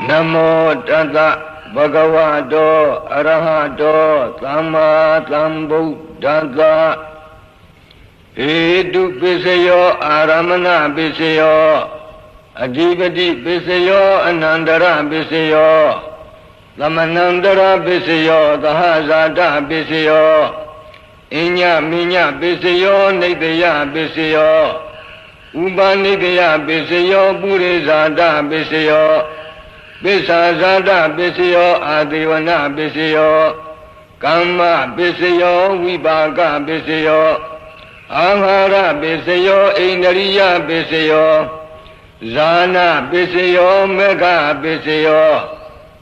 Namo Tassa Bhagavato Arahato Samma Sambuddhassa Hetu Pisayo Aramana Pisayo Adhipati Pisayo Anandara Pisayo Lamanandara Pisayo Dahasata Pisayo Inya Minya Pisayo Nidya Pisayo Upanidya Pisayo Purizada Pisayo Pisazada Pisayo Adivana Pisayo Kamma Pisayo Vibhaga Pisayo Ahara Pisayo Indriya Pisayo Zana Pisayo Mega Pisayo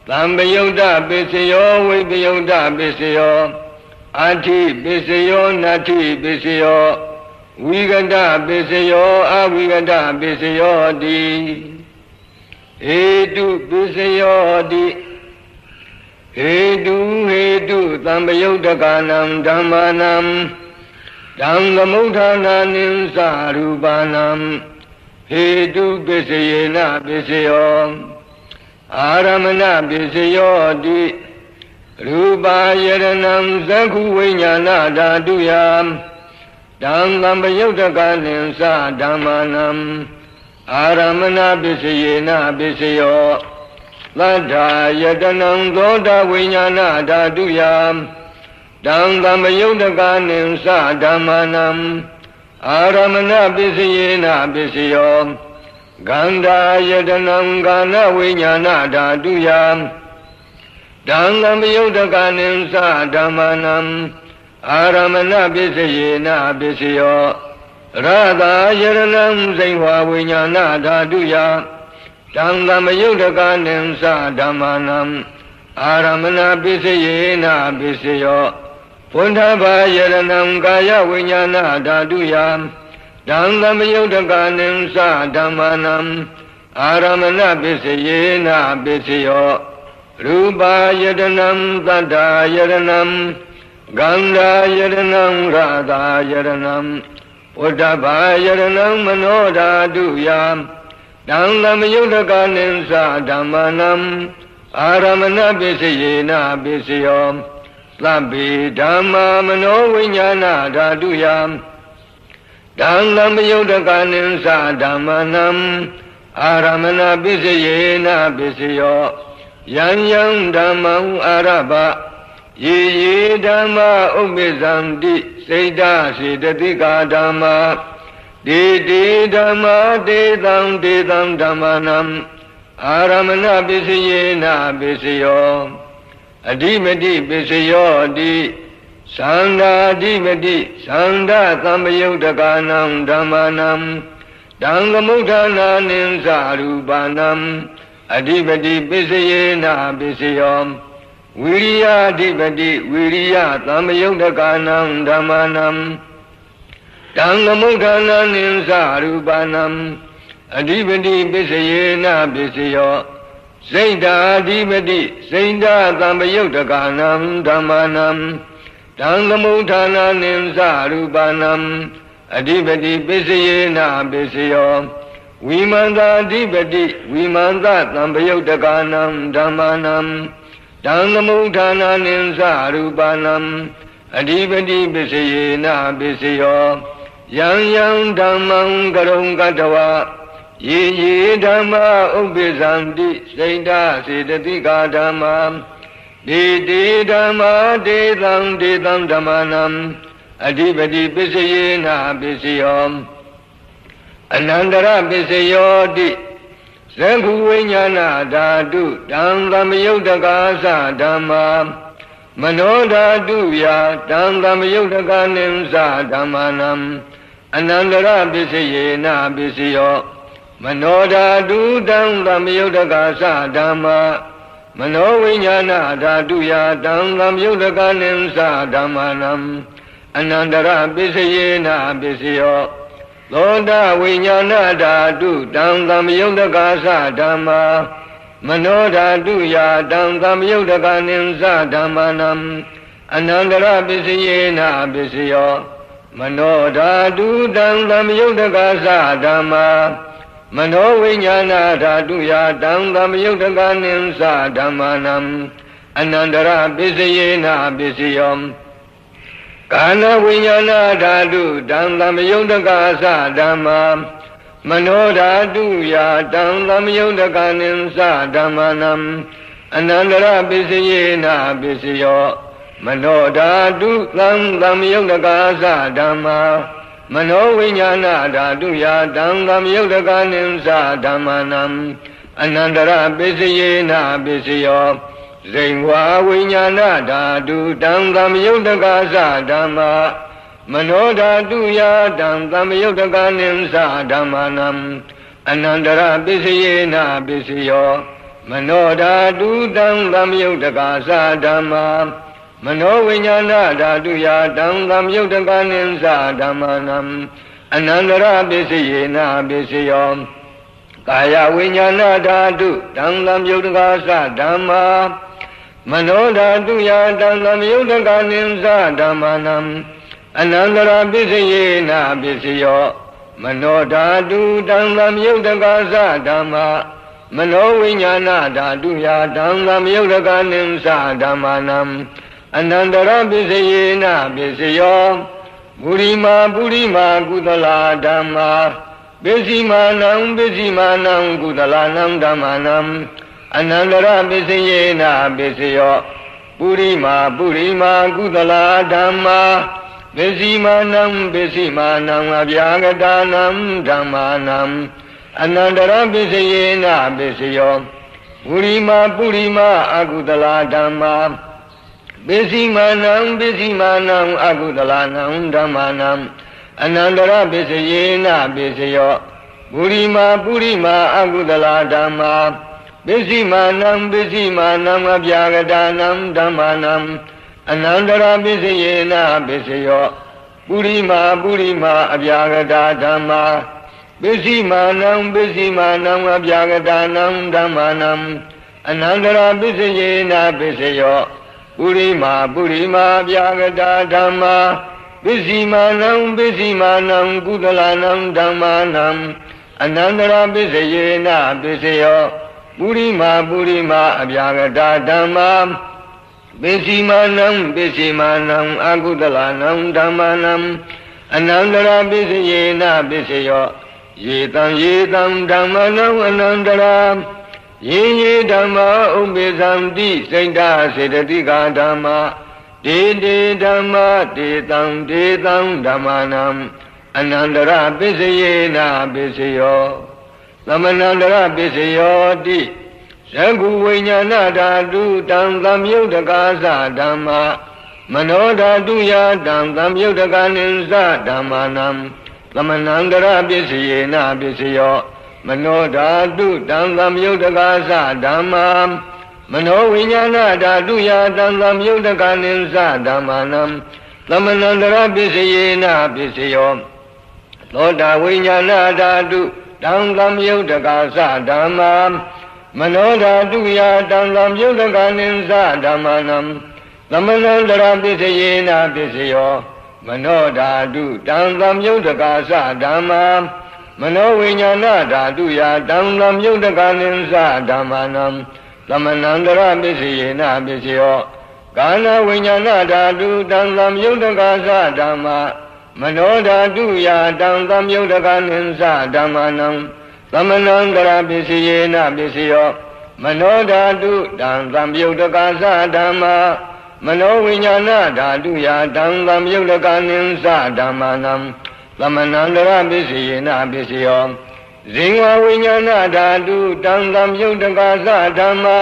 Tambayuda Pisayo Vibhayuda Pisayo Ati Pisayo Nati Pisayo Viganda Pisayo Aviganda Pisayo Di Hetu Pisayo Di Hetu Tambayudakanam Dhammanam Dhammamuthananim Sarupanam Hetu Pisayena Pisayo Aramana Pisayo Di Rupa Yaranam Zakhu Vinyana Dhatuyam Dhammamuthananim Sadhammanam Aramana Pisayena Pisayo Ladha Yadanam Dhoda Vinyana Dhatuyam Dhammamuthananim Sadhammanam Aramana Pisayena Pisayo Gandha Yadanam Gana Vinyana Dhatuyam Dhammamuthananim Sadhammanam Aramana Pisayena Pisayo Radha Yaranam Zaihwa Vinyana Dhatuyam Dhammamuthananim Sadhammanam Aramana Pisayena Pisayo Punthabha Yaranam Kaya Vinyana Dhatuyam Dhammamuthananim Sadhammanam Aramana Pisayena Pisayo Rupa Yaranam Tadda Yaranam Gandha Yaranam Radha Yaranam Punthabha Yaranam Mano Dhatuyam Dhammamuthananim Sadhammanam Aramana Pisayena Pisayo Labbi Dhamma Mano Vinyana Dhatuyam Dhammamuthananim Sadhammanam Aramana Pisayena Pisayo Yan Yan Dhammam Arabha Ye Dhamma Ubizanti Seda Siddhatika Dhamma De Dhamma Dedam Dhammanam Aramana Pisayena Pisayo Adhimati Pisayo Di Sanda Adhimati Sanda Tambayudakanam Dhammanam Dhammamuthananim Sarupanam Adhipati Pisayena Pisayo Viriya Adhipati Viriya Tambayudakanam Dhammanam Dhammamuthananim Sarupanam Adhipati Pisayena Pisayo Saita Adhipati Saita Tambayudakanam Dhammanam Dhammamuthananim Sarupanam Adhipati Pisayena Pisayo Vimanta Adhipati Vimanta Tambayudakanam Dhammanam Dhammamuthananim Sarupanam Adhipati Pisayena Pisayo Yan Yan Dhammam Karong Katava Ye Dhamma Ubizanti Saita Siddhatika Dhamma De Dhamma Dedam Dhammanam Adhipati Pisayena Pisayo Anandara Pisayo Di Zakhu Vinyana Dhatu Dhammamuthananim Dhamma Mano Dhatuya Dhammamuthananim Sadhammanam Anandara Pisayena Pisayo Mano Dhatu Dhammamuthananim Dhamma Mano Vinyana Dhatuya Dhammamuthananim Sadhammanam Anandara Pisayena Pisayo Loda Vinyana Dhatu Dhammamuthananim Dhamma Mano Dhatuya Dhammamuthananim Sadhammanam Anandara Pisayena Pisayo Mano Dhatu Dhammamuthananim Dhamma Mano Vinyana Dhatu Yatam Dhammyuttaka Nimsa Dhammanam Anandara Bisayena Bisayam Kana Vinyana Dhatu Dhammyuttaka Sadhamma Mano Dhatu Yatam Dhammyuttaka Nimsa Dhammanam Anandara Bisayena Bisayo Mano Dhatu Dhammyuttaka Sadhamma Mano Vinyana Dhatu Yatam Dhammyuttaka Nimsa Dhammanam Anandara Bisayena Bisayo Zingwa Vinyana Dhatu Dhammyuttaka Sadhamma Mano Dhatu Yatam Dhammyuttaka Nimsa Dhammanam Anandara Bisayena Bisayo Mano Dhatu Dhammyuttaka Sadhamma Mano Vinyana Dhatu Yatam Dhammyuttaka Nimsa Dhammanam Anandara Bisayena Bisayo Kaya Vinyana Dhatu Dhammyuttaka Sadhamma Mano Dhatu Yatam Dhammyuttaka Nimsa Dhammanam Anandara Bisayena Bisayo Mano Dhatu Dhammyuttaka Sadhamma Mano Vinyana Dhatu Yatam Dhammyuttaka Nimsa Dhammanam Anandara Bisayena Bisayo Burima Kudala Dhamma Bisimanam Kudalanam Dhammanam Anandara Bisayena Bisayo Burima Kudala Dhamma Bisimanam Abhyagadanam Dhammanam Anandara Bisayena Bisayo Burima Akudala Dhamma Bisimanam Akudalanam Dhammanam Anandara Bisayena Bisayo Burima Akudala Dhamma Bisimanam Abhyagadanam Dhammanam Anandara Bisayena Bisayo Burima Abhyagada Dhamma Bisimanam Abhyagadanam Dhammanam Anandara Bisayena Bisayo Burima Abhyagada Dhamma Bisimanam Kudalanam Dhammanam Anandara Bisayena Bisayo Burima Abhyagada Dhamma Bisimanam Akudalanam Dhammanam Anandara Bisayena Bisayo Yetam Dhammanam Anandara Ye Dhamma Umbezamdi Saita Sedatika Dhamma De Dhamma Detam Dhammanam Anandara Bisayena Bisayo Lamanandara Bisayo Di Sagu Vinyana Dhatu Dhammyuttaka Sadhamma Mano Dhatu Yatam Dhammyuttaka Nimsa Dhammanam Lamanandara Bisayena Bisayo Mano Dhatu Dhammyuttaka Sadhamma Mano Vinyana Dhatu Yatam Dhammyuttaka Nimsa Dhammanam Lamanandara Bisayena Bisayo Loda Vinyana Dhatu Dhammyuttaka Sadhamma Mano Dhatu Yatam Dhammyuttaka Nimsa Dhammanam Lamanandara Bisayena Bisayo Mano Dhatu Dhammyuttaka Sadhamma Mano Vinyana Dhatu Yatam Dhammyuttaka Nimsa Dhammanam Lamanandara Bisayena Bisayo Kana Vinyana Dhatu Dhammyuttaka Sadhamma Mano Dhatu Yatam Dhammyuttaka Nimsa Dhammanam Lamanandara Bisayena Bisayo Mano Dhatu Dhammyuttaka Sadhamma Mano Vinyana Dhatu Yatam Dhammyuttaka Nimsa Dhammanam Lamanandara Bisayena Bisayo Zingwa Vinyana Dhatu Dhammyuttaka Sadhamma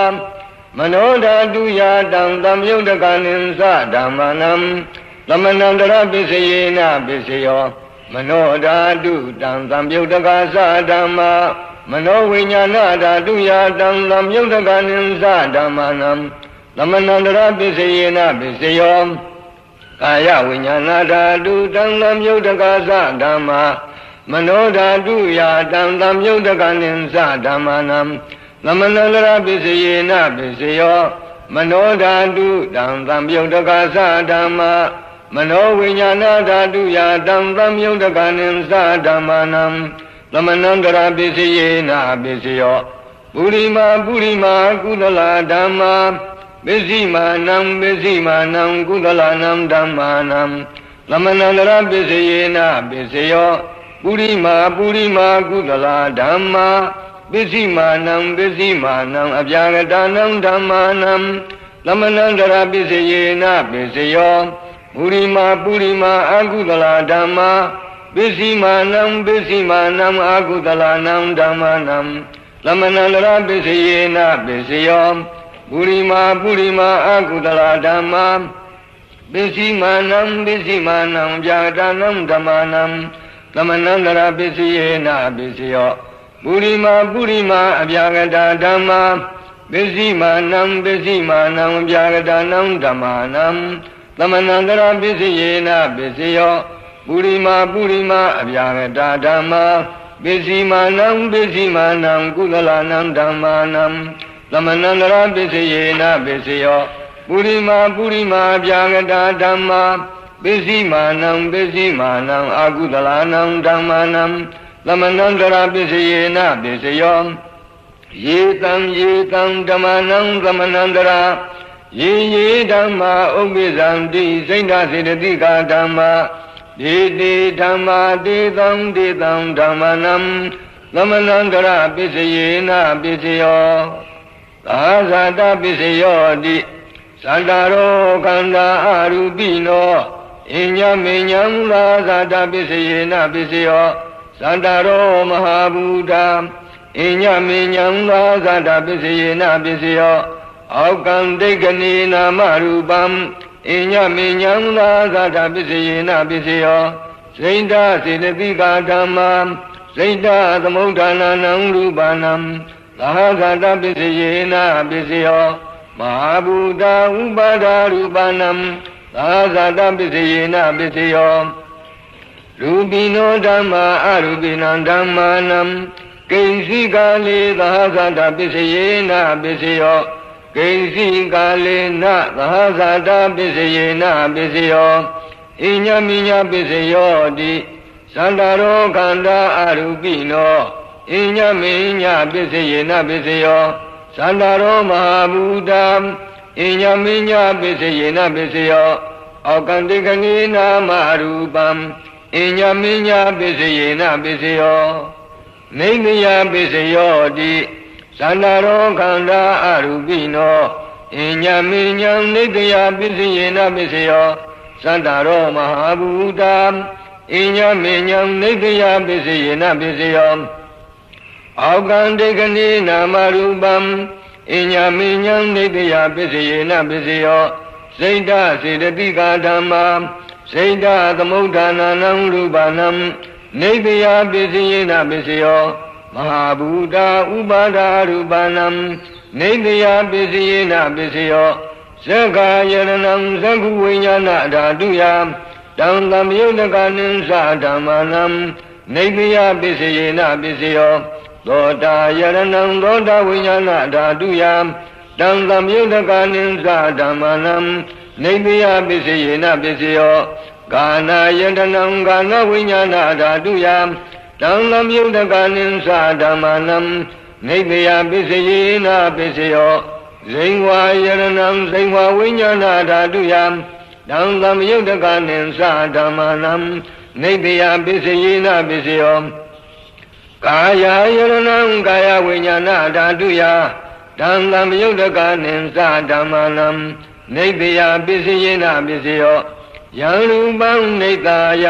Mano Dhatu Yatam Dhammyuttaka Nimsa Dhammanam Lamanandara Bisayena Bisayo Mano Dhatu Dhammyuttaka Sadhamma Mano Vinyana Dhatu Yatam Dhammyuttaka Nimsa Dhammanam Lamanandara Bisayena Bisayo Kaya Vinyana Dhatu Dhammyuttaka Sadhamma Mano Dhatu Yatam Dhammyuttaka Nimsa Dhammanam Lamanandara Bisayena Bisayo Mano Dhatu Dhammyuttaka Sadhamma Mano Vinyana Dhatu Yatam Dhammyuttaka Nimsa Dhammanam သမဏန္တရာပစ္စယေနာပစ္စယောပုရိမာကုသလဓမ္မာပစ္စည်းမာနံကုသလနံဓမ္မာနံသမဏန္တရာပစ္စယေနာပစ္စယောပုရိမာကုသလဓမ္မာပစ္စည်းမာနံအပြာဂတနံဓမ္မာနံသမဏန္တရာပစ္စယေနာပစ္စယောပုရိမာအကုသလဓမ္မာပစ္စည်းမာနံအာကုသလနံဓမ္မာနံသမဏန္တရာပစ္စယေနာပစ္စယောပုရိမာအာကုသလဓမ္မာပစ္စည်းမာနံဗျာတနံဓမ္မာနံသမဏန္တရာပစ္စယေနာပစ္စယောပုရိမာအဗျာဂတဓမ္မာပစ္စည်းမာနံဗျာဂတနံဓမ္မာနံသမဏန္တရာပစ္စယေနာပစ္စယောပုရိမာအဗျာဂတဓမ္မာပစ္စည်းမာနံကုသလနံဓမ္မာနံသမဏန္တရာပစ္စယေနာပစ္စယောပုရိမာအဗျာဂတဓမ္မာပစ္စည်းမာနံအာကုသလနံဓမ္မာနံသမဏန္တရာပစ္စယေနာပစ္စယောယေတံဓမ္မာနံသမဏန္တရာယေဓမ္မာဥပ္ပိသံတိစိဏစေတသိကာဓမ္မာဒေဓမ္မာဒေသံဓမ္မာနံသမဏန္တရာပစ္စယေနာပစ္စယောသာဇာတပစ္စယောတိသန္တာရောခန္ဓာအရူပိနောအညမေညံသာဇာတပစ္စယေနာပစ္စယောသန္တာရောမဟာဘူတာအညမေညံသာဇာတပစ္စယေနာပစ္စယောအောကံဒိဋ္ဌနေနာမရူပံအညမေညံသာဇာတပစ္စယေနာပစ္စယောစိန္ဒစေတသိကာဓမ္မာစိန္ဒသမုဋ္ဌာနာနံရူပနံသာဇာတပစ္စယေနာပစ္စယောမဟာဘူတာဥပါဒရူပနံသာဇာတပစ္စယေနာပစ္စယောရူပိနောဓမ္မာအရူပိနံဓမ္မာနံကိဉ္စီကာလေသာဇာတပစ္စယေနာပစ္စယောကိဉ္စီကာလေနသာဇာတပစ္စယေနာပစ္စယောအညမိညပစ္စယောတိသန္တာရောခန္ဓာအရူပိနောအညမိညပစ္စယေနာပစ္စယောသန္တာရောမဟာဘူတာအညမိညပစ္စယေနာပစ္စယောအောကံတိကနိနာမရူပံအညမိညပစ္စယေနာပစ္စယောနိမယပစ္စယောတိသန္တာရောခန္ဓာအရူပိနောအညမိညံနိတယပစ္စယေနာပစ္စယောသန္တာရောမဟာဘူတာအညမိညံနိတယပစ္စယေနာပစ္စယောအောကံတိကနိနာမရူပံအညမိညံနိတယပစ္စယေနာပစ္စယောစိန္ဒစေတသိကာဓမ္မာစိန္ဒသမုဋ္ဌာနာနံရူပနံနိတယပစ္စယေနာပစ္စယောမဟာဘူတာဥပါဒရူပနံနိတယပစ္စယေနာပစ္စယောသက္ကာယရဏံသက္ခုဝိညာဏဓာတုယတံသမယုတကနိသဓမ္မာနံနိတယပစ္စယေနာပစ္စယောသောတာယရဏံသောတာဝိညာဏဓာတုယတံသမယုတကနိသဓမ္မာနံနိတယပစ္စယေနာပစ္စယောကာနာယတနံကာနဝိညာဏဓာတုယတံသမယုတကနိသဓမ္မာနံနိတယပစ္စယေနာပစ္စယောဇိဝါယရဏံဇိဝါဝိညာဏဓာတုယတံသမယုတကနိသဓမ္မာနံနိတယပစ္စယေနာပစ္စယောကာယယရဏံကာယဝိညာဏဓာတုယတံသမယုတကနိသဓမ္မာနံနိတယပစ္စယေနာပစ္စယောယံရူပံနိတာယ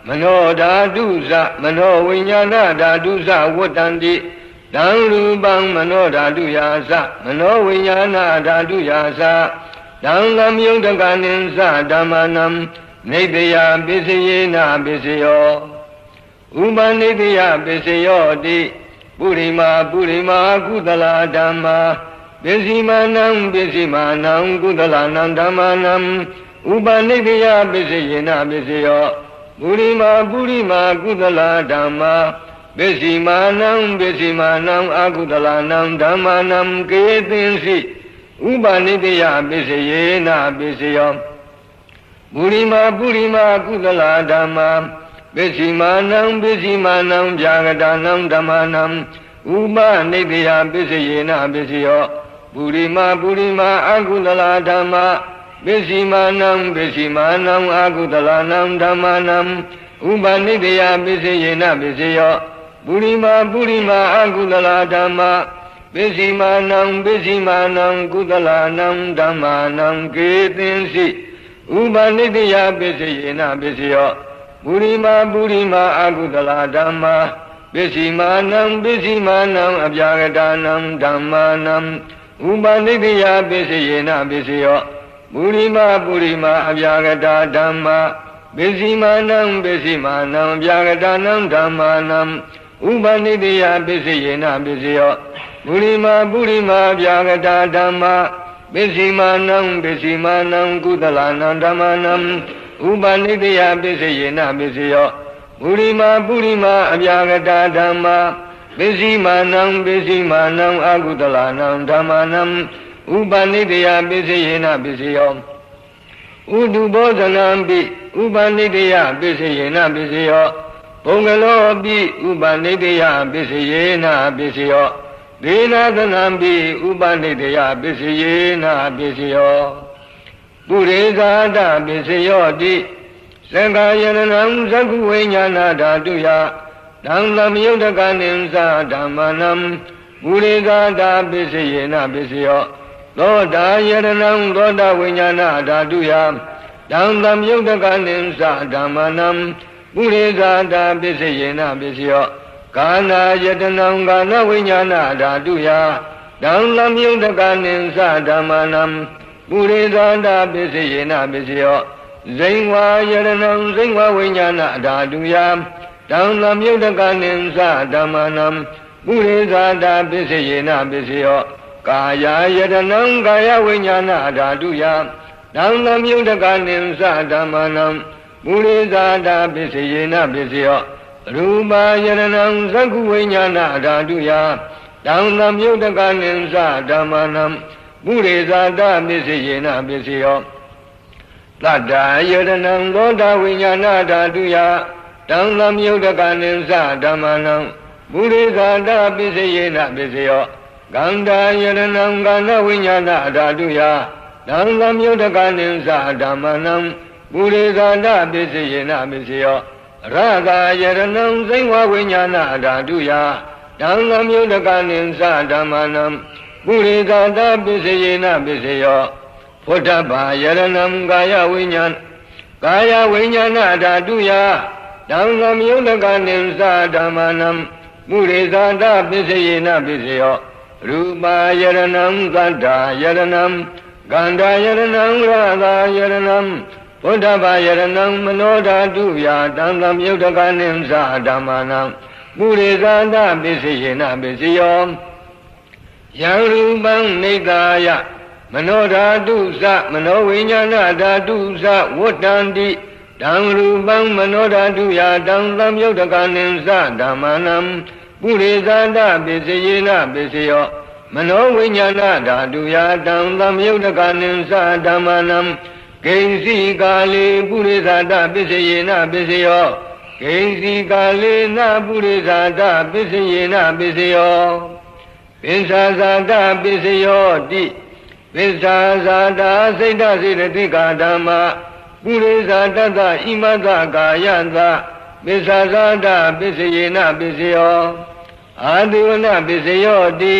မနောဓာတုသမနောဝိညာဏဓာတုသဝတ္တန္တိတံရူပံမနောဓာတုယာသမနောဝိညာဏဓာတုယာသတံသမယုတကနိသဓမ္မာနံနိတယပစ္စယေနာပစ္စယောဥပနိတယပစ္စယောတိပုရိမာကုသလဓမ္မာပစ္စည်းမာနံကုသလနံဓမ္မာနံဥပနိတယပစ္စယေနာပစ္စယောပုရိမာကုသလဓမ္မာပစ္စည်းမာနံအကုသလနံဓမ္မာနံကေသင်္စိဥပနိတယပစ္စယေနာပစ္စယောပုရိမာကုသလဓမ္မာပ ပိစီမာနံပိစီမာနံဗျာဂတာနံဓမ္မာနံဥပနိတယပိစယေနပိစယောပုရိမာပုရိမာအကုသလဓမ္မာပိစီမာနံပိစီမာနံအကုသလနံဓမ္မာနံဥပနိတယပိစယေနပိစယောပုရိမာပုရိမာအကုသလဓမ္မာပိစီမာနံပိစီမာနံကုသလနံဓမ္မာနံကေသင်္စိဥပနိတယပိစယေနပိစယောပုရိမာပုရိမာအကုသလဓမ္မာပိစီမာနံပိစီမာနံအပြာဂတာနံဓမ္မာနံဥပနိတယပိစယေနပိစယောပုရိမာပုရိမာအပြာဂတာဓမ္မာပိစီမာနံပိစီမာနံအပြာဂတာနံဓမ္မာနံဥပနိတယပိစယေနပိစယောပုရိမာပုရိမာအပြာဂတာဓမ္မာပိစီမာနံပိစီမာနံကုသလနံဓမ္မာနံဥပနိတယပိစယေနပိစယောပုရိမာပုရိမာအပြာဂတာဓမ္မာပိစီမာနံပိစီမာနံအကုသလနံဓမ္မာနံဥပနိတယပိစယေနပိစယောဥတုဘောဇနံပိဥပနိတယပိစယေနပိစယောဘုံကလောပိဥပနိတယပိစယေနပိစယောဒေနာသနံပိဥပနိတယပိစယေနပိစယောပုရိသတာပိစယောတိသံဃာယရဏံသက္ခုဝိညာဏဓာတုယဓမ္မယုတ်တကနိသဓမ္မနံပုရိသတာပိစယေနပိစယောသောတာယရဏံသောတာဝိညာဏဓာတုယဓမ္မယုတ်တကနိသဓမ္မနံပုရိသတာပိစယေနပိစယောကာနာယတနံကာနဝိညာဏဓာတုယဓမ္မယုတ်တကနိသဓမ္မနံပုရိသတာပိစယေနပိစယောဇိဝါယရဏံဇိဝဝိညာဏဓာတုယဓမ္မယုတ်တကနိသဓမ္မနံပုရိသတာပိစယေနပိစယောကာယယတနံကာယဝိညာဏဓာတုယဓမ္မယုတ်တကနိသဓမ္မနံပုရိသတာပိစယေနပိစယောရူပယရဏံသက္ခုဝိညာဏဓာတုယဓမ္မယုတ်တကနိသဓမ္မနံပုရိသတာပိစယေနပိစယောသတ္တယရဏံသောတာဝိညာဏဓာတုယဓမ္မယုတ်တကနိသဓမ္မနံပုရိသတာပိစယေနပိစယောကန္တာယရဏံကာနဝိညာဏဓာတုယဓမ္မယုတ်တကနိသဓမ္မနံပုရိသတာပိစယေနပိစယောရဂာယရဏံဇိဝဝိညာဏဓာတုယဓမ္မယုတ်တကနိသဓမ္မနံပုရိသတာပိစယေနပိစယောဘုဒ္ဓဘာယရဏံကာယဝိညာဏဓာတုယဓမ္မယုတ်တကနိသဓမ္မနံပုရိသတာပိစယေနပိစယောရူပယရဏံသတ္တယရဏံကန္တာယရဏံရာဂာယရဏံဘုဒ္ဓဘာယရဏံမနောဓာတုယဓမ္မယုတ်တကနိသဓမ္မနံပုရိသတာပိစယေနပိစယောယံရူပံနေသာယမနောဓာတုသမနောဝိညာဏဓာတုသဝတ္တန္တိဓမ္မရူပံမနောဓာတုယဓမ္မယုတ်တကနိသဓမ္မနံပုရိသတာပိစယေနပိစယောမနောဝိညာဏဓာတုယဓမ္မယုတ်တကနိသဓမ္မနံကိဉ္စီကာလေပုရိသတာပိစယေနပိစယောကိဉ္စီကာလေနပုရိသတာပိစယေနပိစယောပိစ္ဆာဇာတာပိစယောတိပိစ္ဆာဇာတာစိတ်တစေတသိကာဓမ္မာပုရိသတတ္တဣမတ္တကာယတပိစ္ဆာဇာတာပိစယေနပိစယောအာတိဝနပိစယောတိ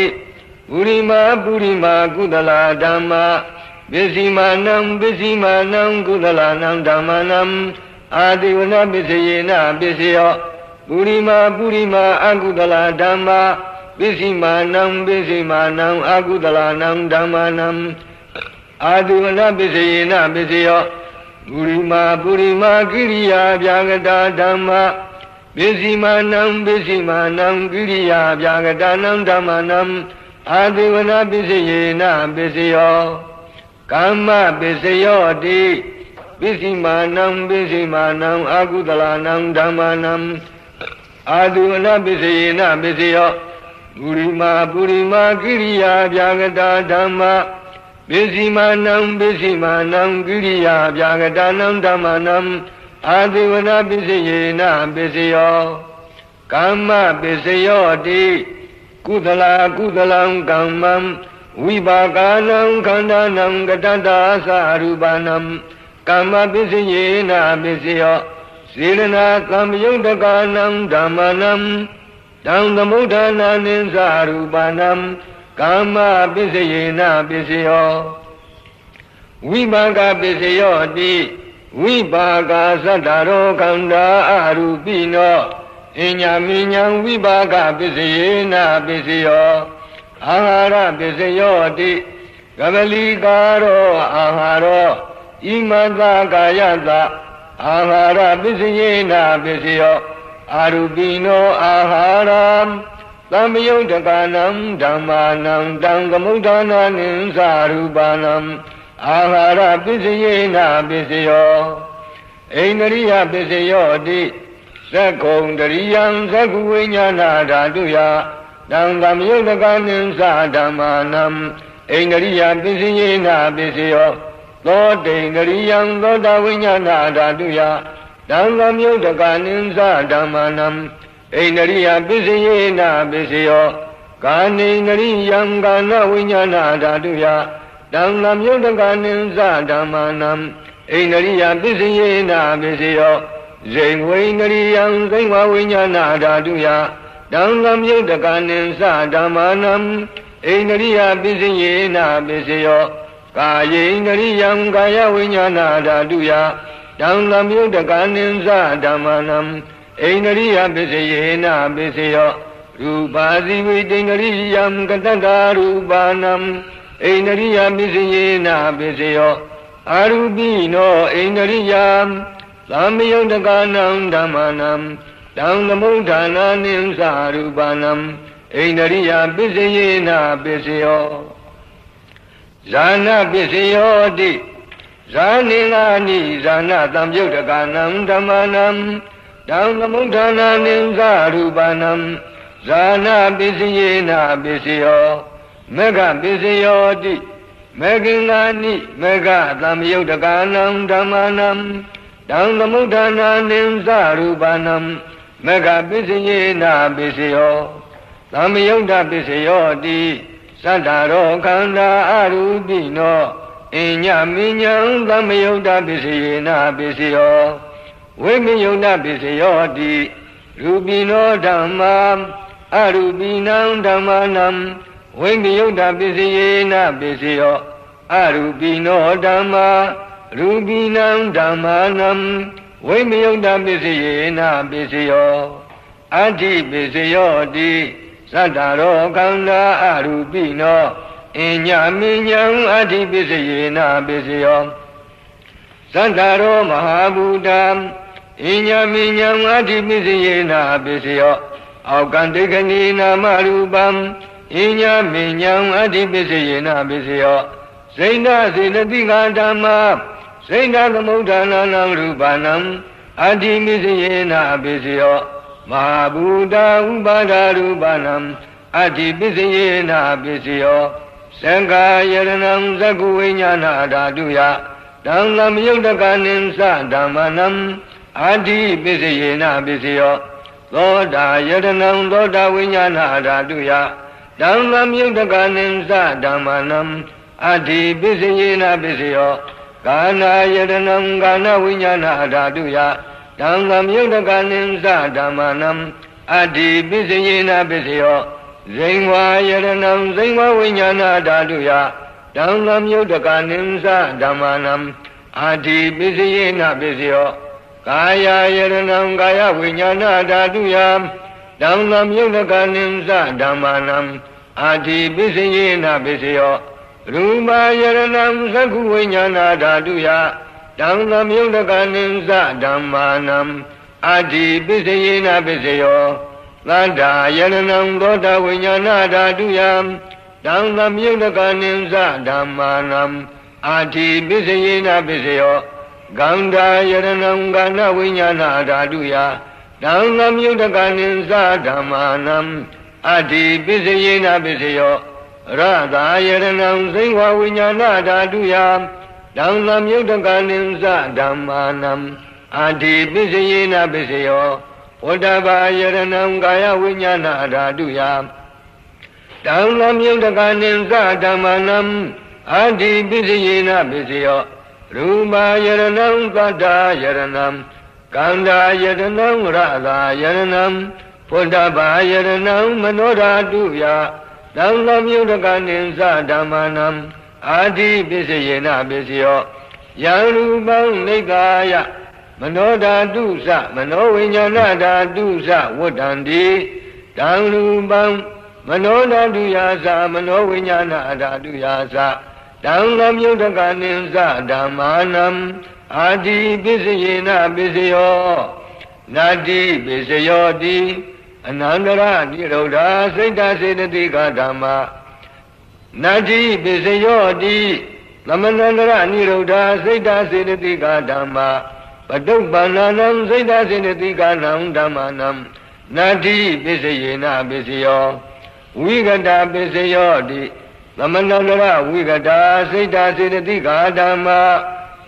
ပုရိမာပုရိမာကုသလဓမ္မာပိစီမာနံပိစီမာနံကုသလနံဓမ္မနံအာတိဝနပိစယေနပိစယောပုရိမာပုရိမာအကုသလဓမ္မာပိစီမာနံပိစီမာနံအကုသလနံဓမ္မနံအာတိဝနပိစယေနပိစယောပုရိမာပုရိမာကိရိယာဗျာဂတာဓမ္မာပိစီမာနံပိစီမာနံကိရိယာဗျာဂတာနံဓမ္မနံအာတိဝနပိစယေနပိစယောကမ္မပိစယောတိပိစီမာနံပိစီမာနံအကုသလနံဓမ္မနံအာတိဝနပိစယေနပိစယောပုရိမာပုရိမာကိရိယာဗျာဂတာဓမ္မာပိစီမာနံပိစီမာနံကိရိယာဗျာဂတာနံဓမ္မနံ အာတိဝနာပစ္စယေနပစ္စယောကာမပစ္စယောတိကုသလာကုသလံကမ္မံဝိပါကနံခန္ဓာနံကတတ္တာသရူပနံကာမပစ္စယေနပစ္စယောစေလနာသံယုတ်တကနံဓမ္မနံတံသမုဋ္ဌာနာနိသရူပနံကာမပစ္စယေနပစ္စယောဝိပါကပစ္စယောတိဝိပါကသတ္တရောခန္ဓာအရူပိနောအညမိညာဝိပါကပစ္စယေနပစ္စယောအာဟာရပစ္စယောတိကပလီကာရောအာဟာရောဣမတကာယတအာဟာရပစ္စယေနပစ္စယောအာရူပိနောအာဟာရသံယုတ်တကနံဓမ္မာနံတံသမုဋ္ဌာနာနိသရူပနံအာဟာရပစ္စယေနပစ္စယောဣန္ဒရိယပစ္စယောတိသက္ကုံတရိယံသက္ကုဝိညာဏဓာတုယတံသမယုတ်တကနိသဓမ္မာနံဣန္ဒရိယပစ္စယေနပစ္စယောသောတိန္ဒရိယံသောတဝိညာဏဓာတုယတံသမယုတ်တကနိသဓမ္မာနံဣန္ဒရိယပစ္စယေနပစ္စယောကာနိန္ဒရိယံကာနဝိညာဏဓာတုယတံသမယုတ်တကနိသဓမ္မာနံဣန္ဒရိယပစ္စယေနပစ္စယောဇိဝိန္ဒရိယံဇိဝဝိညာဏဓာတုယတံသမယုတ်တကနိသဓမ္မာနံဣန္ဒရိယပစ္စယေနပစ္စယောကာယေန္ဒရိယံကာယဝိညာဏဓာတုယတံသမယုတ်တကနိသဓမ္မာနံဣန္ဒရိယပစ္စယေနပစ္စယောရူပါဇိဝိတ္တရိယံကတတ္တာရူပနံဣန္ဒရိယပစ္စယေနပစ္စယောအာရူပိနောဣန္ဒရိယံသမယုတ်တကနံဓမ္မာနံတံသမုဋ္ဌာနာနိသရူပနံဣန္ဒရိယပစ္စယေနပစ္စယောဇာနပစ္စယောတိဇာနိငါနိဇာနသံယုတ်တကနံဓမ္မာနံတံသမုဋ္ဌာနာနိသရူပနံဇာနပစ္စယေနပစ္စယောမေဃပစ္စယောတိမေဃင်္ဂာနိမေဃသံယုတ်တကနံဓမ္မာနံတံသမုဋ္ဌာနာနိသရူပနံမေဃပစ္စယေနပစ္စယောသမယုတ်တပစ္စယောတိသတ္တရောခန္ဓာအရူပိနောအညမိညာသမယုတ်တပစ္စယေနပစ္စယောဝိမယုတ်တပစ္စယောတိရူပိနောဓမ္မာအရူပိနံဓမ္မာနံဝိမယုတ်တပစ္စယေနပစ္စယောအရူပိနောဓမ္မာရူပိနံဓမ္မာနံဝိမယုတ်တပစ္စယေနပစ္စယောအဋ္ဌိပစ္စယောတိသတ္တရောခန္ဓာအရူပိနောအညမိညာအဋ္ဌိပစ္စယေနပစ္စယောသတ္တရောမဟာဘူတံအညမိညာအဋ္ဌိပစ္စယေနပစ္စယောအောက်ကံဒိဋ္ဌိနာမရူပံအညမိညာအဋ္ဌိပစ္စယေနပစ္စယောစိန္ဒစေတသိကဓမ္မာစိန္ဒသမုဋ္ဌာနာနံရူပနံအဋ္ဌိပစ္စယေနပစ္စယောမဟာဘူတဥပါဒရူပနံအဋ္ဌိပစ္စယေနပစ္စယောသံဃာယရဏံသက္ကုဝိညာဏဓာတုယတံသမယုတ်တကနိသဓမ္မာနံအဋ္ဌိပစ္စယေနပစ္စယောသောတာယရဏံသောတာဝိညာဏဓာတုယတံသမယုတ်တကနိသဓမ္မာနံအဋ္ဌိပစ္စယေနပစ္စယောကာနာယရဏံကာနဝိညာဏဓာတုယတံသမယုတ်တကနိသဓမ္မာနံအဋ္ဌိပစ္စယေနပစ္စယောဇိဝါယရဏံဇိဝဝိညာဏဓာတုယတံသမယုတ်တကနိသဓမ္မာနံအဋ္ဌိပစ္စယေနပစ္စယောကာယယရဏံကာယဝိညာဏဓာတုယတံသမယုတ်တကနိသဓမ္မာနံအဋ္ဌိပစ္စယေနပစ္စယောရူပယရဏံသက္ခုဝိညာဏဓာတုယတံသမယုတ်တကနိသဓမ္မာနံအဋ္ဌိပစ္စယေနပစ္စယောသတ္တာယရဏံသောတာဝိညာဏဓာတုယတံသမယုတ်တကနိသဓမ္မာနံအဋ္ဌိပစ္စယေနပစ္စယောဂန္ဓာယရဏံကာဏဝိညာဏဓာတုယတံသမယုတ်တကနိသဓမ္မာနံအဋ္ဌိပစ္စယေနပစ္စယောရတာယရဏံစိဝဝိညာဏဓာတုယတံသမယုတ်တကနိသဓမ္မာနံ အာတိပစ္စယေနပစ္စယောဝတ္တဘာယရဏံကာယဝိညာဏဓာတုယတံလမြုတကနိသဓမ္မနံအာတိပစ္စယေနပစ္စယောရူပါယရဏံသတ္တယရဏံကန္တာယရဏံရသာယရဏံဝတ္တဘာယရဏံမနောဓာတုယတံလမြုတကနိသဓမ္မနံအာတိပစ္စယေနပစ္စယောယံရူပံနိကာယမနောဓာတုသမနောဝိညာဏဓာတုသဝတ္တံတိတံရူပံမနောဓာတုယာသမနောဝိညာဏဓာတုယာသတံလမြုတကနိသဓမ္မာနံအာတိပစ္စယေနပစ္စယောနာတိပစ္စယောတိအနန္တရနိရောဓစိတ်တစေတသိကဓမ္မာနာတိပစ္စယောတိသမဏန္တရနိရောဓစိတ်တစေတသိကဓမ္မာပတုပ္ပန္နနံစိတ်တစေတသိကနံဓမ္မာနံနာတိပစ္စယေနပစ္စယောဝိကတပစ္စယောတိသမဏန္တရဝိကတာစိတ်တစေတသိကဓမ္မာ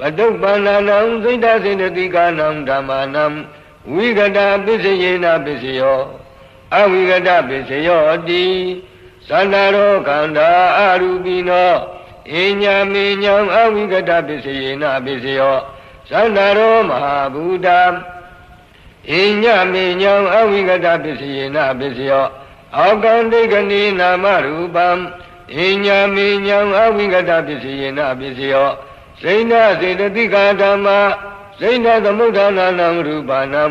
ပတုပ္ပန္နနံစိတ်တစေတသိကနံဓမ္မာနံဝိကတာပစ္စယေနပစ္စယောအဝိကတပစ္စယောတိသန္တာရောခန္ဓာအရူပိနောအညမေညံအဝိကတပစ္စယေနပစ္စယောသန္တာရောမဟာဘူတာအညမေညံအဝိကတပစ္စယေနပစ္စယောအောကံဒိဋ္ဌိနိနာမရူပံအညမေညံအဝိကတပစ္စယေနပစ္စယောစိဏစေတသိကဓမ္မာစိဏသမုဋ္ဌာနာနံရူပနံ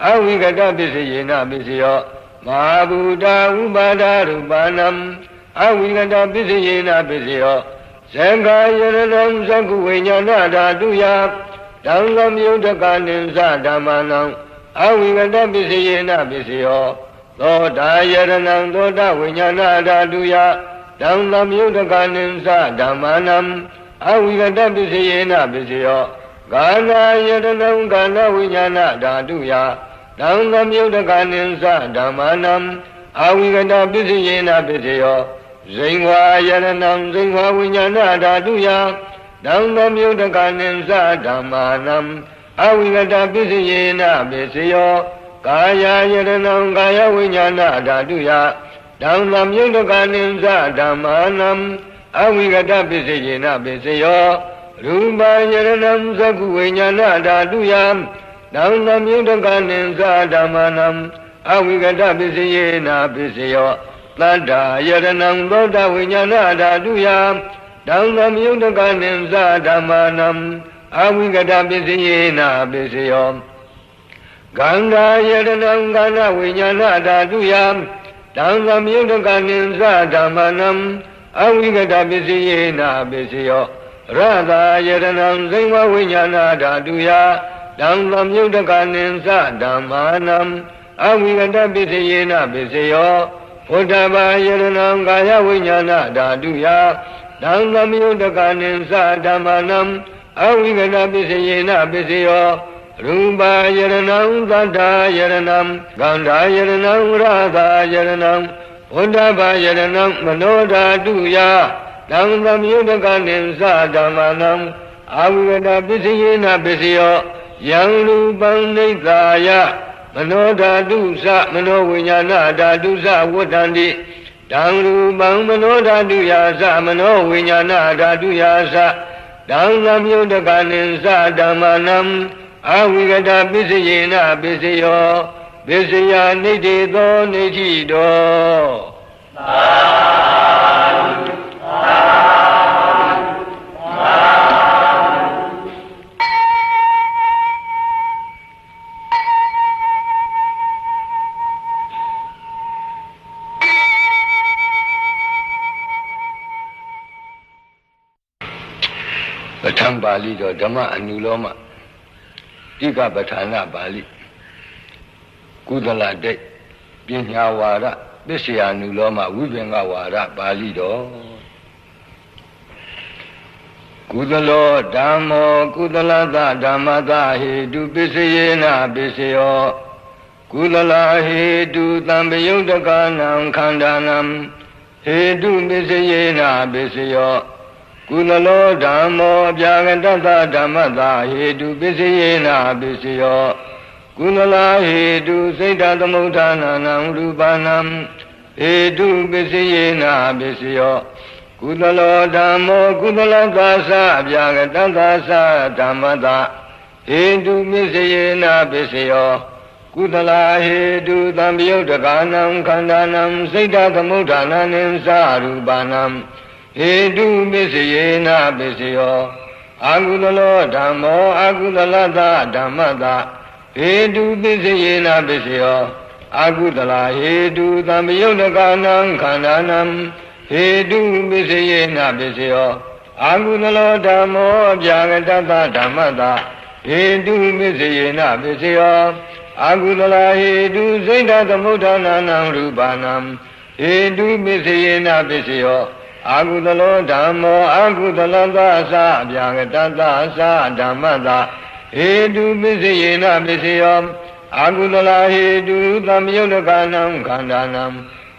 အဝိကတပစ္စယေနပစ္စယောမဟာဘူတာဥပါဒရူပနံအဝိကတပစ္စယေနပစ္စယောသံဃာယရဏံသကုဝိညာဏဓာတုယတံလမြုတကနိသဓမ္မာနံအဝိကတပစ္စယေနပစ္စယောသောတာယရဏံသောတာဝိညာဏဓာတုယတံလမြုတကနိသဓမ္မာနံအဝိကတပစ္စယေနပစ္စယောကာနာယရဏံကာနဝိညာဏဓာတုယတံလမြုတကနိသဓမ္မာနံအဝိကတပစ္စယေနပစ္စယောဇိဝါယရဏံဇိဝဝိညာဏဓာတုယတံလမြုတကနိသဓမ္မာနံအဝိကတပစ္စယေနပစ္စယောကာယယရဏံကာယဝိညာဏဓာတုယတံလမြုတကနိသဓမ္မာနံအဝိကတပစ္စယေနပစ္စယောရူပယရဏံသကုဝိညာဏဓာတုယတံလမြုတကနိသဓမ္မာနံအဝိကတပစ္စယေနပစ္စယောသတ္တယရဏံသောတဝိညာဏဓာတုယတံလမြုတကနိသဓမ္မာနံအဝိကတပစ္စယေနပစ္စယောကန္တာယရဏံကာဏဝိညာဏဓာတုယတံလမြုတကနိသဓမ္မာနံအဝိကတပစ္စယေနပစ္စယောရသာယရဏံဇိဝဝိညာဏဓာတုယတံလမြုတကနိသဓမ္မာနံအဝိကတပစ္စယေနပစ္စယောဝတ္တဘာယရဏံကာယဝိညာဏဓာတုယတံလမြုတကနိသဓမ္မာနံအဝိကတပစ္စယေနပစ္စယောရူပါယရဏံသတ္တယရဏံကန္တာယရဏံရသာယရဏံဝတ္တဘာယရဏံမနောဓာတုယတံလမြုတကနိသဓမ္မာနံအဝိကတပစ္စယေနပစ္စယောယံရူပံနိကာယမနောဓာတုသမနောဝိညာဏဓာတုသဝတ္တံတိတံရူပံမနောဓာတုယာသမနောဝိညာဏဓာတုယာသတံလမြုတကနိသဓမ္မာနံအဝိကတပစ္စယေနပစ္စယောပစ္စယနိတေသောနိဋ္ဌိတောသာဓုသာပဋ္ဌာန်းပါဠိတော်ဓမ္မအနုလောမတိကပဋ္ဌာနပါဠိကုသလတိတ်ပညာဝါဒပစ္စယအနုလောမဝိပင်္ဂဝါဒပါဠိတော်ကုသလောဓမ္မောကုသလသဓမ္မသဟေတုပစ္စယေနပစ္စယောကုသလဟေတုသံပယုတ်တကနံခန္ဓာနံဟေတုပစ္စယေနပစ္စယော ကုသလောဓမ္မောအပြာကတ္တဓမ္မတာဟေတုပစ္စယေနပစ္စယောကုသလာဟေတုစိတ်တသမုဋ္ဌာနာနံရူပနံဟေတုပစ္စယေနပစ္စယောကုသလောဓမ္မောကုသလသာသအပြာကတ္တဓမ္မတာဟေတုပစ္စယေနပစ္စယောကုသလာဟေတုသံယုတ်တကာနံခန္ဓာနံစိတ်တသမုဋ္ဌာနာနံသရူပနံဟေတုပစ္စယေနပစ္စယောအာကုသလောဓမ္မောအာကုသလသာဓမ္မတာဟေတုပစ္စယေနပစ္စယောအာကုသလာဟေတုသံယုတ်တကာနံခန္ဓာနံဟေတုပစ္စယေနပစ္စယောအာကုသလောဓမ္မောအပြာကတ္တဓမ္မတာဟေတုပစ္စယေနပစ္စယောအာကုသလာဟေတုစိတ်တသမုဋ္ဌာနာနံရူပနံဟေတုပစ္စယေနပစ္စယောအာကုသလောဓမ္မောအာကုသလသာသအပြာကတ္တဓမ္မတာဟေတုပစ္စယေနပစ္စယောအာကုသလာဟေတုသမ္ယုတ်တကာနံခန္ဓာနံ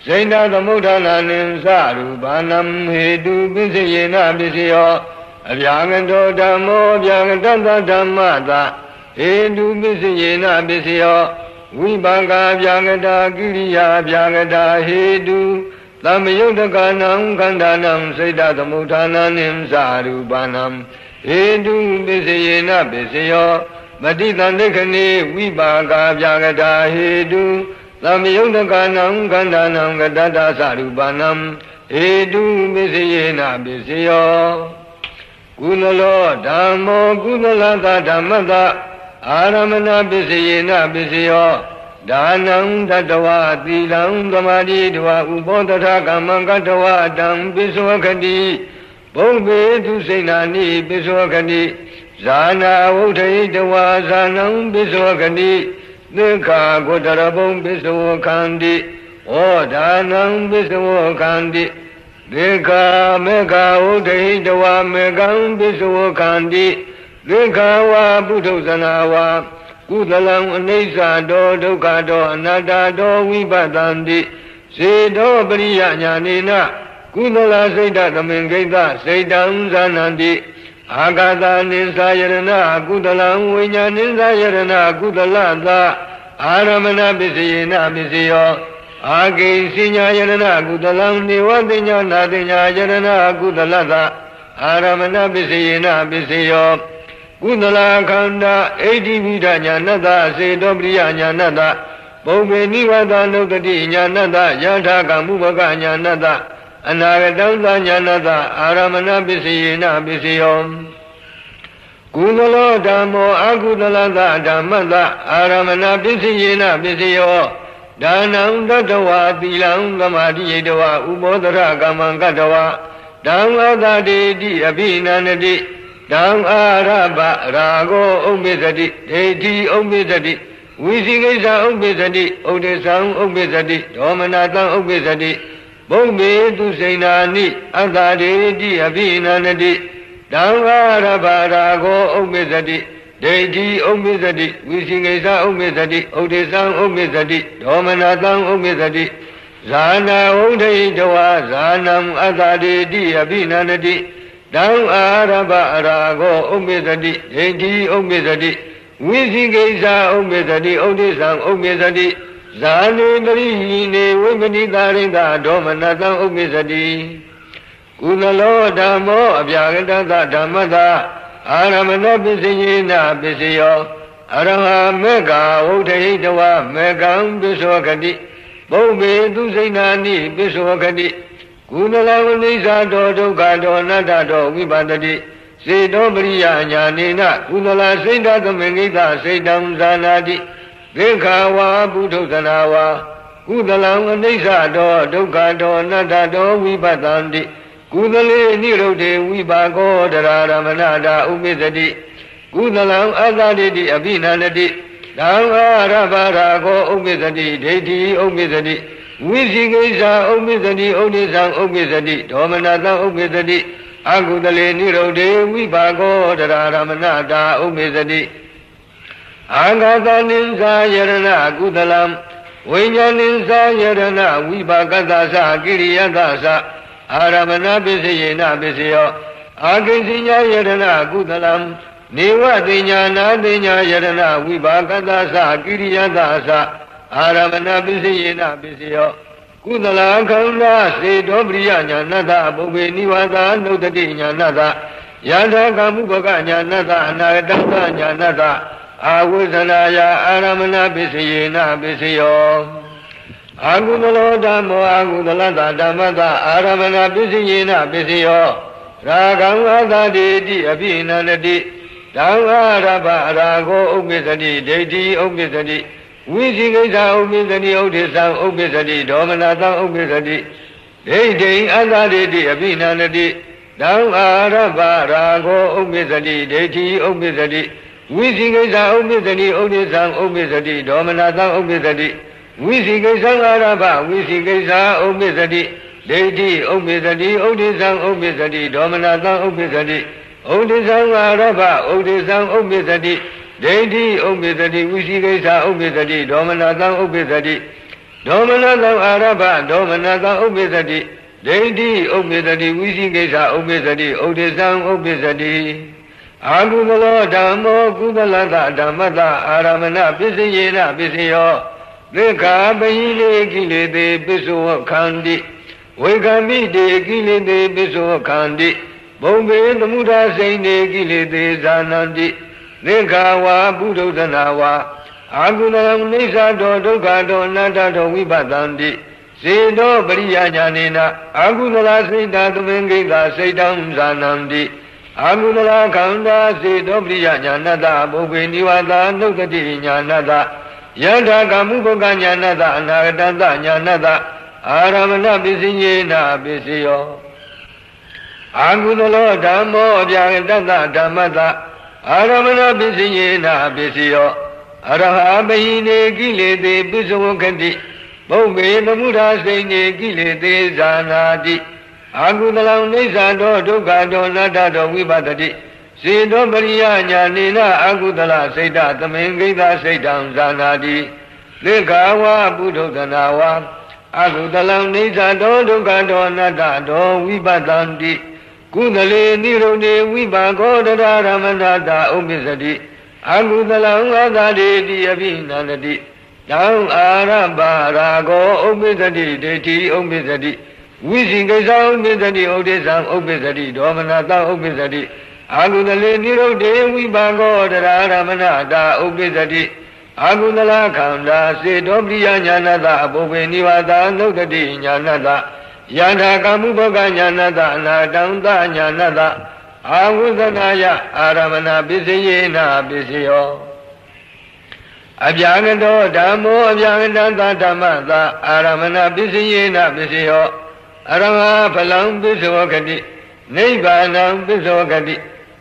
စိတ်တသမုဋ္ဌာနာနံသရူပနံဟေတုပစ္စယေနပစ္စယောအပြာကတောဓမ္မောအပြာကတ္တဓမ္မတာဟေတုပစ္စယေနပစ္စယောဝိပါကာပြာကတာကိရိယာပြာကတာဟေတုသမ္ယုတ်တကာနံခန္ဓာနံစိတ်တသမုဋ္ဌာနာနံသရူပနံဟေတုပစ္စယေနပစ္စယောမတိတန္တခဏေဝိပါကာပြာကတာဟေတုသမ္ယုတ်တကာနံခန္ဓာနံကတ္တသရူပနံဟေတုပစ္စယေနပစ္စယောကုသလောဓမ္မောကုသလသာဓမ္မတာအာရမဏပစ္စယေနပစ္စယောဒါနံတတဝသီလံသမာဓိတဝဥပောတထကမ္မံကတဝတံပစ္စောခတိဘုံဘေသူစိဏာနိပစ္စောခတိဇာနာဝုထေတဝဇာနံပစ္စောခတိသက္ခာဂုတရဘုံပစ္စောခန္တိဩဒါနံပစ္စောခန္တိသက္ခာမေဃဝုထေတဝမေဃံပစ္စောခန္တိသက္ခာဝါပုထုဇနာဝါကုသလံအနိစ္စတောဒုက္ခတောအနတ္တတောဝိပဿန္တိစေတောပရိယညာနေနကုသလစိတ်တသမင်ဂိတစိတ်တံဇာနန္တိအာဂတနိသာယရဏကုသလံဝိညာနိသာယရဏကုသလသာအာရမဏပစ္စယေနပစ္စယောအာဂိစိညာယရဏကုသလံနေဝတိညာနာတိညာယရဏကုသလသာအာရမဏပစ္စယေနပစ္စယောကုသလခန္ဓာဣတိဝိဒညာနတ္တစေတောပရိယညာနတ္တဘုံဘေနိဝတနုတ္တိညာနတ္တယထာကမုဘကညာနတ္တအနာဂတံသညာနတ္တအာရမဏပစ္စယေနပစ္စယောကုသလောဓမ္မောအကုသလသဓမ္မတအာရမဏပစ္စယေနပစ္စယောဒါနံတတဝသီလံသမာဓိယတဝဥပောတရကမ္မံကတဝဓမ္မသတေတိအဘိနန္တိတံအာရဘရာဂောဥပ္ပစ္စတိဒိဋ္ဌိဥပ္ပစ္စတိဝိသိကိစ္စဥပ္ပစ္စတိဥဒိသံဥပ္ပစ္စတိဒေါမနတံဥပ္ပစ္စတိဘုံဘေသူစိဏာနိအတ္တဒေတိအဘိနန္တိတံအာရဘရာဂောဥပ္ပစ္စတိဒိဋ္ဌိဥပ္ပစ္စတိဝိသိကိစ္စဥပ္ပစ္စတိဥဒိသံဥပ္ပစ္စတိဒေါမနတံဥပ္ပစ္စတိဇာနာဝုဒိတဝဇာနံအတ္တဒေတိအဘိနန္တိတံအာရဘအရာဂောဥပ္ပစ္စတိဒိဋ္ဌိဥပ္ပစ္စတိဝိသိကိစ္စဥပ္ပစ္စတိဥဒိသံဥပ္ပစ္စတိဇာနေတရိဟိနေဝိမနိတာရိတဒေါမနတံဥပ္ပစ္စတိကုသလောဓမ္မောအပြာကတ္တဓမ္မတာအာရမဏပစ္စယေနပစ္စယောအရဟမေဃဝုထေတဝမေဃံပစ္စောခတိဘုံဘေသူစိဏာနိပစ္စောခတိကုသလဝိဇာတောဒုက္ခတောအနတ္တတောဝိပဿတိစေတောပရိယညာနေနကုသလစိတ်တသမင်္ဂိတစိတ်တံဇာနာတိသေခာဝါပုထုဇနာဝါကုသလံအနိစ္စတောဒုက္ခတောအနတ္တတောဝိပဿန္တိကုသလေနိရုဒ္ဓေဝိပါကောတရာရမဏတာဥပ္ပစ္စတိကုသလံအတ္တဒိတိအဘိနန္တိတံအာရဘရာကောဥပ္ပစ္စတိဒိဋ္ဌိဥပ္ပစ္စတိဝိသိကိစ္စဥပ္ပစ္စတိဥဒိသံဥပ္ပစ္စတိဒေါမနတံဥပ္ပစ္စတိအကုသလေနိရုဒ္ဓေဝိပါကောတရာရမဏတာဥပ္ပစ္စတိအာဂတနိသာယရဏကုသလံဝိညာနိသာယရဏဝိပါကတ္တသကိရိယတ္တသအာရမဏပစ္စယေနပစ္စယော အာကိဉ္စယရဏကုသလံနေဝတိညာနာတိညာယရဏဝိဘာကတသကိရိယတသအာရမဏပစ္စယေနပစ္စယောကုသလခန္ဓာစေတောပရိယညာဏတပုဗ္ဗေနိဝါဒနုတ္တိညာဏတယထာကမှုဘကညာဏတအနာဂတညာဏတအာဝိဇ္ဇနာယအာရမဏပစ္စယေနပစ္စယောအာကုသလောဓမ္မောအာကုသလတဓမ္မတအာရမဏပစ္စယေနပစ္စယောရာဂံအာသတိတိအပိနန္တိဓမ္မရဘရာဂောဥပ္ပစ္စတိဒိဋ္ဌိဥပ္ပစ္စတိဝိသိကိစ္စဥပ္ပစ္စတိဥဒိသံဥပ္ပစ္စတိဒေါမနသံဥပ္ပစ္စတိဒိဋ္ဌိအသတိတိအပိနန္တိဓမ္မရဘရာဂောဥပ္ပစ္စတိဒိဋ္ဌိဥပ္ပစ္စတိဝိသိကိစ္စဥပ္ပစ္စတိဥဒိသံဥပ္ပစ္စတိဒေါမနသံဥပ္ပစ္စတိဝိသိကိစ္စအာရဘဝိသိကိစ္စဥပ္ပစ္စတိဒိဋ္ဌိဥပ္ပစ္စတိဥဒိသံဥပ္ပစ္စတိဒေါမနသံဥပ္ပစ္စတိဥဒိသံအာရဘဥဒိသံဥပ္ပစ္စတိဒိဋ္ဌိဥပ္ပစ္စတိဝိသိကိစ္စဥပ္ပစ္စတိဒေါမနသံဥပ္ပစ္စတိဒေါမနသံအာရဘဒေါမနသံဥပ္ပစ္စတိဒိဋ္ဌိဥပ္ပစ္စတိဝိသိကိစ္စဥပ္ပစ္စတိဥဒိသံဥပ္ပစ္စတိအာကုသလောဓမ္မောကုသလတဓမ္မတအာရမဏပစ္စယေနပစ္စယောသေခာပဟိလေကိလေသေပစ္စောခန္တိဝေကမိတေကိလေသေပစ္စောခန္တိဘုံဘေသမုဒ္ဒစိန်တေကိလေသေဇာနန္တိသေခာဝါပုဒုဒနာဝါအာကုဏံနိစ္စတောဒုက္ခတောအနတ္တတောဝိပဿန္တိစေတောပရိယညာနေနအာကုသလစိတ်တာသမင်္ဂိတာစိတ်တံဇာနန္တိအာကုသလခန္ဓာစေတောပရိယညာဏတဘုဗ္ဗေနိဝါဒနုတ္တိညာဏတယထာကမှုဘကညာဏတအနာဂတတညာဏတအာရမဏပစ္စယေနပစ္စယောအာကုသလောဓမ္မောအပြာကတတဓမ္မတအာရမဏပစ္စယေနပစ္စယောအရဟပဟိနေကိလေသေပစ္စဝကတိဘုဗ္ဗေသမုဒ္ဒစိန်နေကိလေသေဇာနာတိအာကုသလံနိစ္စတောဒုက္ခတောအနတ္တတောဝိပတ္တိစေတောပရိယညာနေနအာကုသလစိတ်တသမင်္ဂိတာစိတ်တံဇာနာတိသေခာဝါပုထုဒနာဝါအာကုသလံနိစ္စတောဒုက္ခတောအနတ္တတောဝိပတ္တိကုသလေနိရုဏေဝိပါကောတရရမဏတာဥပ္ပစ္စတိအာကုသလံအာသတိတိအပိနန္တိတံအာရဘရာဂောဥပ္ပစ္စတိဒိဋ္ဌိဥပ္ပစ္စတိဝိသိကိစ္စဥပ္ပစ္စတိဥဒိသံဥပ္ပစ္စတိဒေါမနသဥပ္ပစ္စတိအာကုသလေနိရုဒေဝိပါကောတရရမဏတာဥပ္ပစ္စတိအာကုသလခန္ဓာစေတောပရိယညာဏတအဘုဗ္ဗေနိဝါဒနုတ္တိညာဏတယထာကမှုဘကညာဏတအနာတံတညာဏတအာဝုဇနာယအာရမဏပစ္စယေနပစ္စယောအပြာကတောဓမ္မောအပြာကတသဓမ္မသအာရမဏပစ္စယေနပစ္စယောအရဟဖလံပစ္စောဂတိနိဗ္ဗာနံပစ္စောဂတိ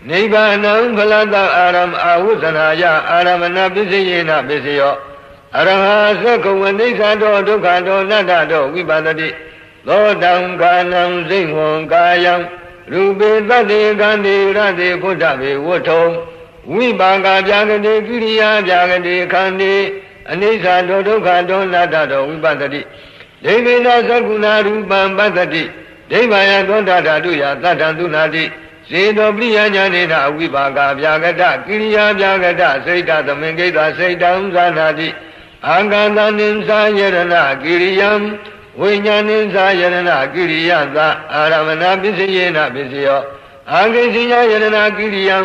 နိဗ္ဗာနံဖလတအာရမအာဝုဇနာယအာရမဏပစ္စယေနပစ္စယောအရဟသက္ကဝနိစ္စတောဒုက္ခတောအနတ္တတောဝိပတ္တိသောတံကာနံစိတ်ဝံကာယံရူပေတတ္တေကံတိရတေဖုဒ္ဓဘေဝတ္ထုံဝိပါကဗျာကတိကိရိယာဗျာကတိခန္တိအနိစ္စတောဒုက္ခတောအနတ္တတောဝိပတ္တိဒိဗေနသကုဏရူပံပတ္တိဒိဗ္ဗယသောတာဓာတုယသတ္တံသုနာတိစေတောပရိယညာနေနဝိပါကဗျာကတကိရိယာဗျာကတစိတ်တသမင်္ဂိတစိတ်တံဇာနာတိအာကန္တနိသယရဏကိရိယံဝိညာဏိသယရဏကိရိယသအာရမဏပစ္စယေနပစ္စယောအာဂိစိညာယရဏကိရိယံ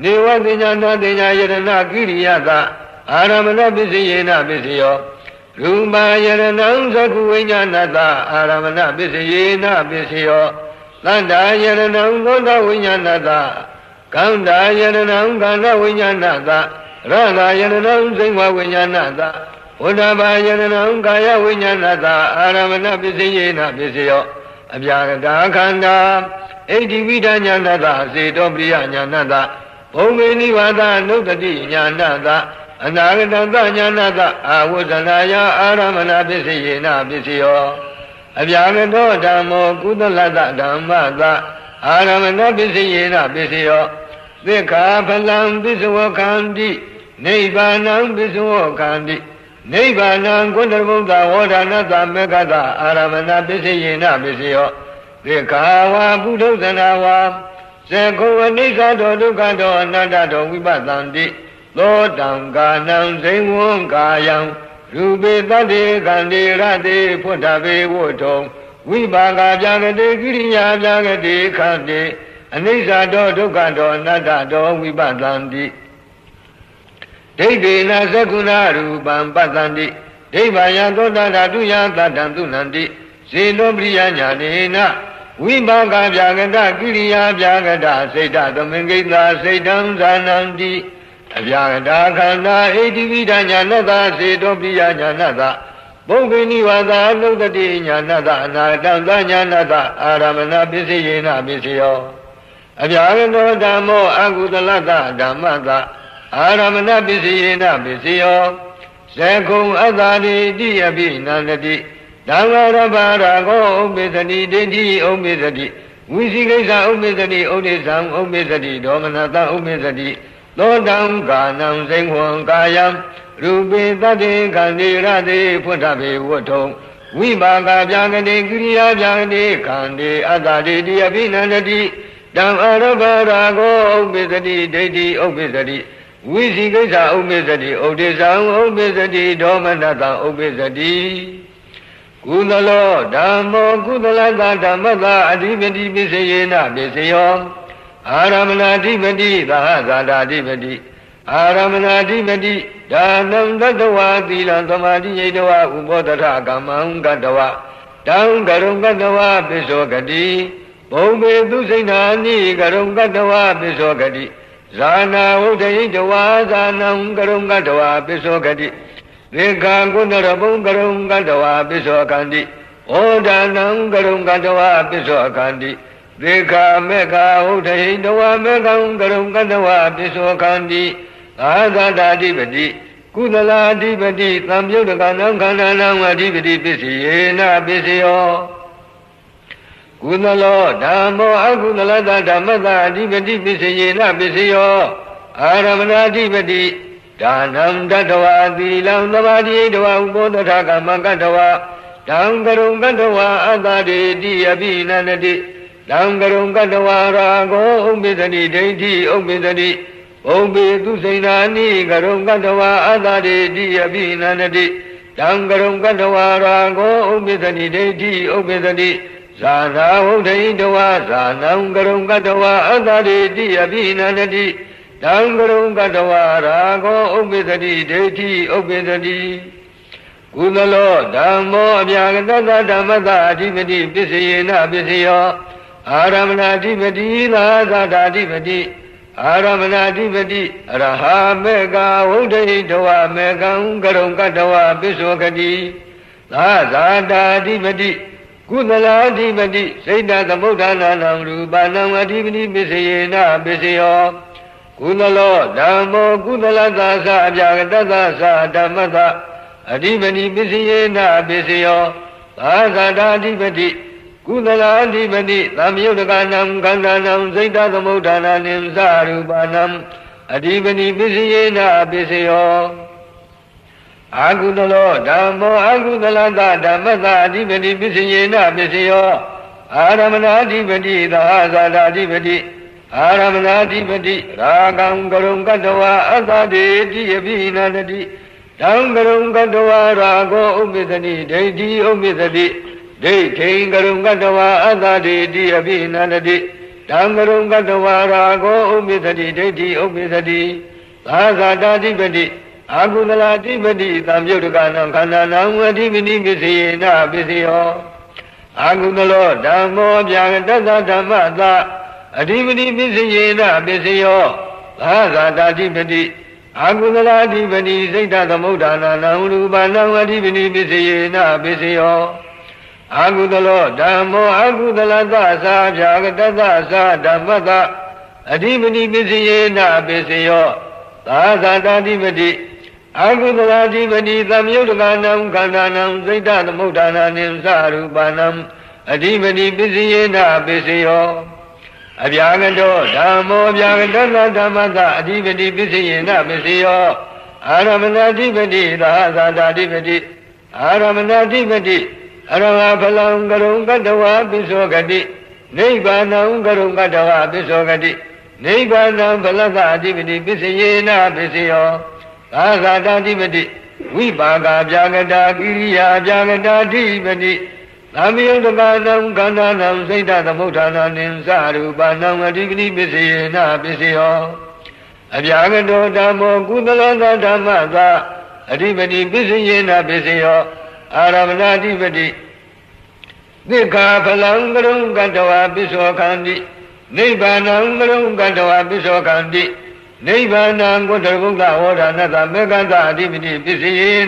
နေဝတိညာနာတိညာယရဏကိရိယသအာရမဏပစ္စယေနပစ္စယောရူပယရဏံသကုဝိညာဏသအာရမဏပစ္စယေနပစ္စယောသန္တာယရဏံသောတဝိညာဏသကန္တာယရဏံကန္တဝိညာဏသရဏယရဏံစိဝဝိညာဏသဝဋ္ဌဘာယရဏံကာယဝိညာဏသအာရမဏပစ္စယေနပစ္စယောအပြာကတာခန္ဓာဣဋ္ဌိဝိဒညာဏသစေတောပရိယညာဏသဘုံမေနိဝါဒနုတ္တိညာဏသအနာဂတတညာဏသအာဝဇ္ဇနာယအာရမဏပစ္စယေနပစ္စယောအပြာကတောဓမ္မောကုသလတဓမ္မသအာရမဏပစ္စယေနပစ္စယောသက္ခာဖလံပစ္စဝခန္တိနိဗ္ဗာနံပစ္စဝခန္တိနိဗ္ဗာနံကုဏဗုဒ္ဓဝေဒနာတမေကတအာရမဏပစ္စယေနပစ္စယောသေခာဝါပုထုဇနာဝါ Seko Anisa Dukkha Anatta Vipatanti Lodam Ganam Sengwon Kayam Rupi Tati Kandi Rati Puttabe Wotong Vibhaga Jagati Kiriya Jagati Kandi Anisa Dukkha Anatta Vipatanti Deidena Sakuna Rupam Patanti Devaya Dodada Duya Tatantu Nanti Sino Priya Jnanena Vibhaga Jagata Kiriya Jagata Seta Domingita Setam Zananti Jagata Khanda Edivida Jnanata Seto Priya Jnanata Bhogini Vada Lodati Jnanata Anatanda Jnanata Aramana Pisiyena Pisiyo Jagata Dhammo Agudalata Dhammata Aramana Pisiyena Pisiyo Sekung Adhari Diyabi Nandati Dhangarabharago Umbisati Deji Umbisati Visikesa Umbisati Odisam Umbisati Domanata Umbisati Lodam Ganam Sengwon Kayam Rupi Tati Kandi Rati Puttabe Wotong Vibhaga Jagati Kiriya Jagati Kandi Adhari Diyabi Nandati Dhangarabharago Umbisati Deji Umbisati Visikesa Umbisati Odisam Umbisati Domanata Umbisati Kudalo Dhammo Kudalata Dhammata Adhipati Pisayena Pisayo Aramana Adhipati Dahasada Adhipati Aramana Adhipati Dhanam Tattva Thila Samadhi Yedava Ubodhara Kamam Gattava Dham Garum Gattava Pisogati Bhombe Dusainani Garum Gattava Pisogati Zana Udayitava Zanam Garum Gattava Pisogati Vekha Gunarabum Garum Gattava Pisokandi Odanam Garum Gattava Pisokandi Vekha Mekha Udayitava Mekham Garum Gattava Pisokandi Adadadipati Kudaladipati Tamyudakanam Khandanam Adipati Pisiyena Pisiyo Kudalo Dhammo Akudalata Dhammata Adipati Pisiyena Pisiyo Aramana Adipati Dhanam Tattva Thilam Samadhi Yedava Ubodhara Kamam Gattava Dham Garum Gattava Adhari Diyabi Nandati Dham Garum Gattava Rago Umbisati Deiti Umbisati Bhombe Dusainani Garum Gattava Adhari Diyabi Nandati Dham Garum Gattava Rago Umbisati Deiti Umbisati Zana Udayitava Zanam Garum Gattava Adhari Diyabi Nandati Dhangarum Gattava Rago Umbisati Deiti Umbisati Kudalo Dhammo Abhyagata Dhammata Adhipati Pisayena Pisiyo Aramana Adhipati Lahasada Adhipati Aramana Adhipati Araha Mekha Udayitava Mekham Garum Gattava Pisokati Lahasada Adhipati Kudala Adhipati Seta Samudhananam Rupanam Adhipati Pisayena Pisiyo Kudalo Dhammo Kudalata Sa Abhyagata Sa Dhammata Adhipati Pisiyena Pisiyo Lahasada Adhipati Kudala Adhipati Tamyudakanam Khandanam Seta Samudhananam Sarupanam Adhipati Pisiyena Pisiyo Akudalo Dhammo Akudalata Dhammata Adhipati Pisiyena Pisiyo Aramana Adhipati Dahasada Adhipati Aramana Adhipati Ragam Garum Gattava Adhari Diyabi Nandati Dham Garum Gattava Rago Umbisati Deiti Umbisati Deiti Garum Gattava Adhari Diyabi Nandati Dham Garum Gattava Rago Umbisati Deiti Umbisati Lahasada Adhipati Akudala Adhipati Tamyudakanam Khandanam Adhipati Pisiyena Pisiyo Akudalo Dhammo Abhyagata Dhammata Adhipati Pisiyena Pisiyo Lahasada Adhipati Akudala Adhipati Seta Samudhananam Rupanam Adhipati Pisiyena Pisiyo Akudalo Dhammo Akudalata Sa Abhyagata Sa Dhammata Adhipati Pisiyena Pisiyo Lahasada Adhipati Akudala Adhipati Tamyudakanam Khandanam Seta Samudhananam Sarupanam Adhipati Pisiyena Pisiyo Abhyagato Dhammo Abhyagata Dhammata Adhipati Pisiyena Pisiyo Aramana Adhipati Lahasada Adhipati Aramana Adhipati Arama Phalam Garum Gattava Pisokati နိဗ္ဗာနံကရုံကတဝပစ္စောဂတိနိဗ္ဗာနံဘလကအဓိပတိပစ္စယေနပစ္စယောသာဂတာဓိပတိဝိပါကဗျာဂတာကိရိယာဗျာဂတာဓိပတိသမ္မယုတကနံခန္ဓာနံစိတ်တသမုဋ္ဌာနနိသရူပနံအဓိပတိပစ္စယေနပစ္စယောအဗျာဂတောဓမ္မောကုသလောဓမ္မသာအဓိပတိပစ္စယေနပစ္စယောအာရမဏအဓိပတိသစ္ခာဖလံကရုံကတဝပစ္စောခန္တိနိဗ္ဗာနံကရုံကတဝပစ္စောခန္တိနိဗ္ဗာနံကိုတရဘုဒ္ဓဝေါဒနာတမေကန္တအဓိပတိပစ္စယေန